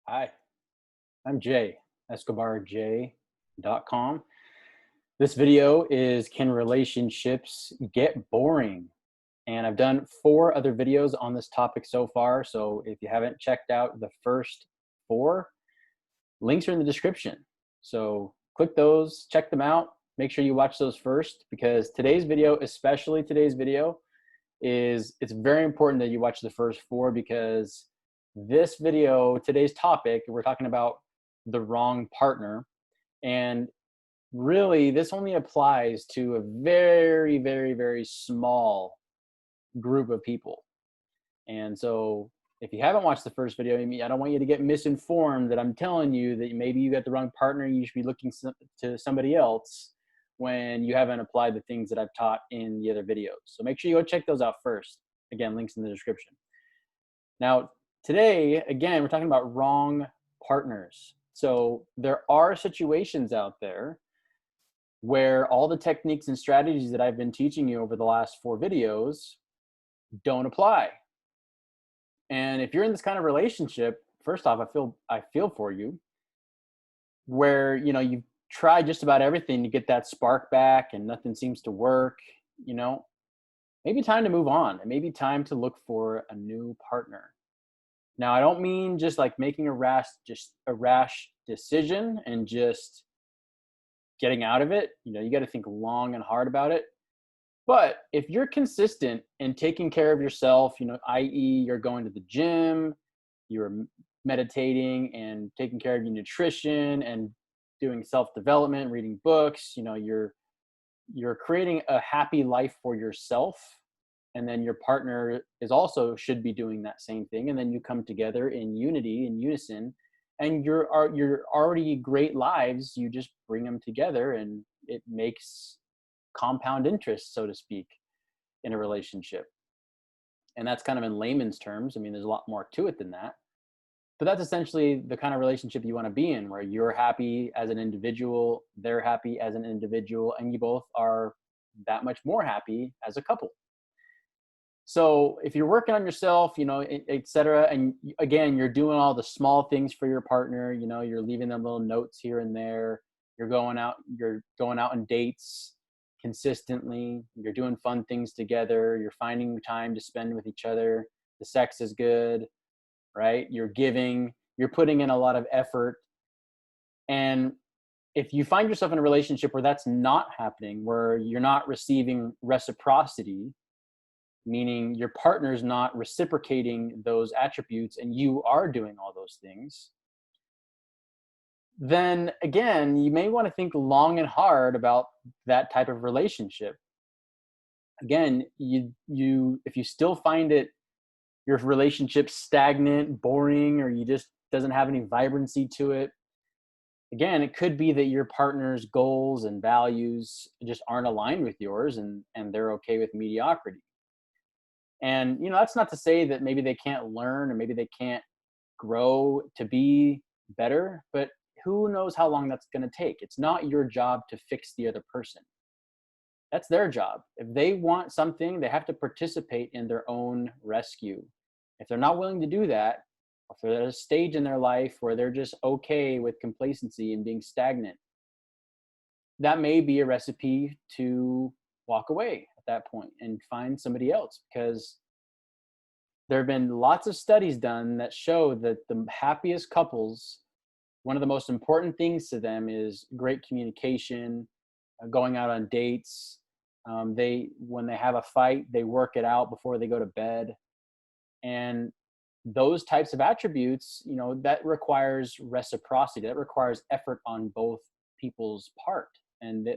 Hi, I'm Jay, escobarj.com. This video is Can Relationships Get Boring? And I've done 4 other videos on this topic so far. So if you haven't checked out the first 4, links are in the description. So click those, check them out. Make sure you watch those first because today's video, especially today's video, it's very important that you watch the first 4 because this video, today's topic, we're talking about the wrong partner. And really, this only applies to a very, very, very small group of people. And so if you haven't watched the first video, I don't want you to get misinformed that I'm telling you that maybe you got the wrong partner, you should be looking to somebody else when you haven't applied the things that I've taught in the other videos. So make sure you go check those out first. Again, links in the description. Now, today, again, we're talking about wrong partners. So there are situations out there where all the techniques and strategies that I've been teaching you over the last 4 videos don't apply. And if you're in this kind of relationship, first off, I feel for you, where you've tried just about everything to get that spark back and nothing seems to work, maybe time to move on. It may be time to look for a new partner. Now, I don't mean just like making a rash decision and just getting out of it. You got to think long and hard about it. But if you're consistent in taking care of yourself, i.e., you're going to the gym, you're meditating and taking care of your nutrition and doing self-development, reading books, you're creating a happy life for yourself, and then your partner should be doing that same thing, and then you come together in unity, in unison, and you're already great lives. You just bring them together, and it makes compound interest, so to speak, in a relationship. And that's kind of in layman's terms. I mean, there's a lot more to it than that. But that's essentially the kind of relationship you want to be in, where you're happy as an individual, they're happy as an individual, and you both are that much more happy as a couple. So if you're working on yourself, et cetera, and again, you're doing all the small things for your partner, you're leaving them little notes here and there, you're going out on dates consistently, you're doing fun things together, you're finding time to spend with each other, the sex is good, right? You're giving, you're putting in a lot of effort. And if you find yourself in a relationship where that's not happening, where you're not receiving reciprocity, meaning your partner's not reciprocating those attributes and you are doing all those things, then again, you may want to think long and hard about that type of relationship. Again, if you still find your relationship stagnant, boring, or you just doesn't have any vibrancy to it, again, it could be that your partner's goals and values just aren't aligned with yours, and they're okay with mediocrity. And that's not to say that maybe they can't learn or maybe they can't grow to be better, but who knows how long that's going to take. It's not your job to fix the other person. That's their job. If they want something, they have to participate in their own rescue. If they're not willing to do that, if they're at a stage in their life where they're just okay with complacency and being stagnant, that may be a recipe to walk away at that point and find somebody else, because there have been lots of studies done that show that the happiest couples, one of the most important things to them is great communication, going out on dates. When they have a fight, they work it out before they go to bed. And those types of attributes, that requires reciprocity. That requires effort on both people's part. And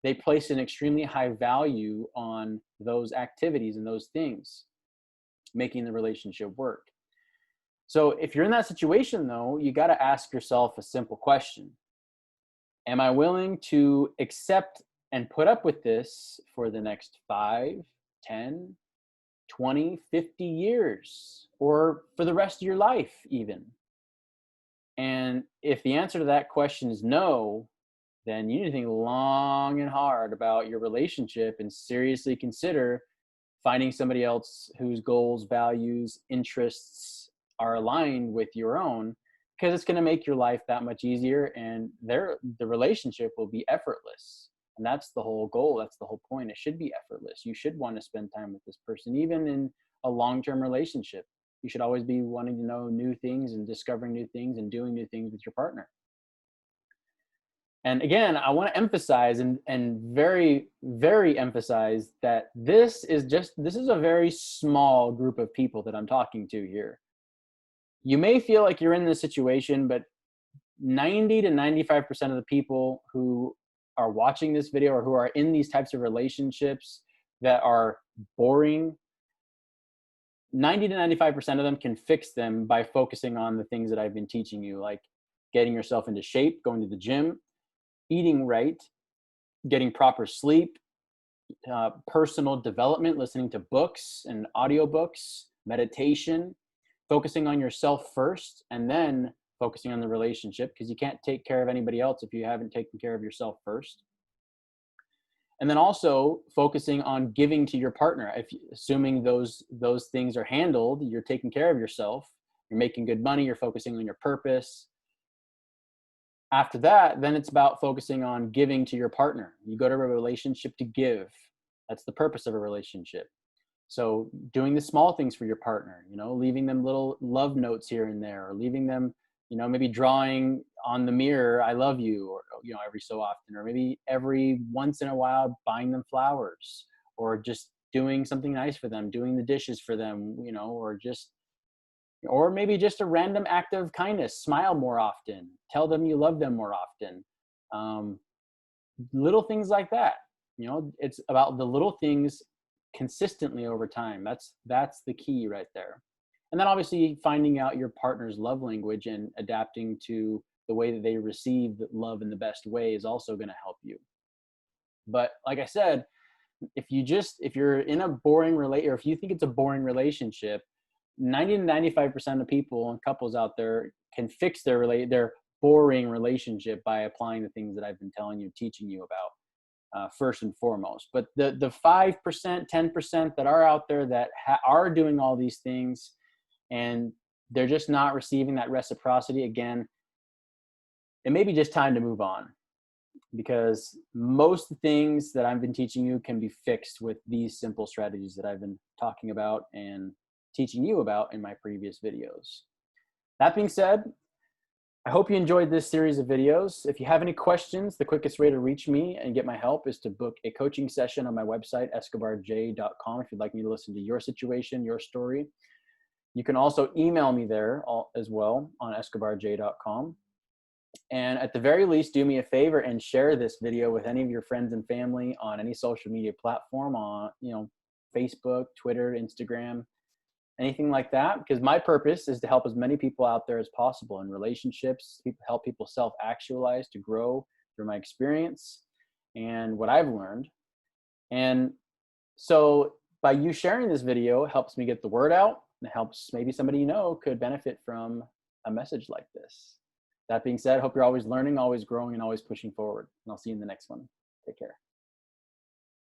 they place an extremely high value on those activities and those things, making the relationship work. So if you're in that situation, though, you got to ask yourself a simple question. Am I willing to accept and put up with this for the next 5, 10, 20, 50 years, or for the rest of your life even? And if the answer to that question is no, then you need to think long and hard about your relationship and seriously consider finding somebody else whose goals, values, interests are aligned with your own, because it's going to make your life that much easier, and the relationship will be effortless. And that's the whole goal. That's the whole point. It should be effortless. You should want to spend time with this person, even in a long-term relationship. You should always be wanting to know new things and discovering new things and doing new things with your partner. And again, I want to emphasize and very, very emphasize that this is a very small group of people that I'm talking to here. You may feel like you're in this situation, but 90 to 95% of the people who are watching this video or who are in these types of relationships that are boring, 90 to 95% of them can fix them by focusing on the things that I've been teaching you, like getting yourself into shape, going to the gym, eating right, getting proper sleep, personal development, listening to books and audiobooks, meditation, focusing on yourself first, and then focusing on the relationship, because you can't take care of anybody else if you haven't taken care of yourself first. And then also focusing on giving to your partner. Assuming those things are handled, you're taking care of yourself, you're making good money, you're focusing on your purpose. After that, then it's about focusing on giving to your partner. You go to a relationship to give. That's the purpose of a relationship. So doing the small things for your partner, leaving them little love notes here and there, or leaving them, maybe drawing on the mirror, I love you, or, every so often, or maybe every once in a while buying them flowers, or just doing something nice for them, doing the dishes for them, or maybe just a random act of kindness. Smile more often, tell them you love them more often. Little things like that. It's about the little things consistently over time. That's the key right there. And then obviously finding out your partner's love language and adapting to the way that they receive love in the best way is also going to help you. But like I said, if you're in a boring or if you think it's a boring relationship, 90 to 95% of people and couples out there can fix their boring relationship by applying the things that I've been telling you, teaching you about. First and foremost. But the 5%, 10% that are out there that are doing all these things and they're just not receiving that reciprocity, again, it may be just time to move on, because most things that I've been teaching you can be fixed with these simple strategies that I've been talking about and teaching you about in my previous videos. That being said, I hope you enjoyed this series of videos. If you have any questions, the quickest way to reach me and get my help is to book a coaching session on my website, escobarj.com, if you'd like me to listen to your situation, your story. You can also email me there as well on escobarj.com. And at the very least, do me a favor and share this video with any of your friends and family on any social media platform, on Facebook, Twitter, Instagram, anything like that, because my purpose is to help as many people out there as possible in relationships, help people self-actualize, to grow through my experience and what I've learned. And so by you sharing this video, it helps me get the word out, and it helps maybe somebody could benefit from a message like this. That being said, I hope you're always learning, always growing, and always pushing forward. And I'll see you in the next one. Take care.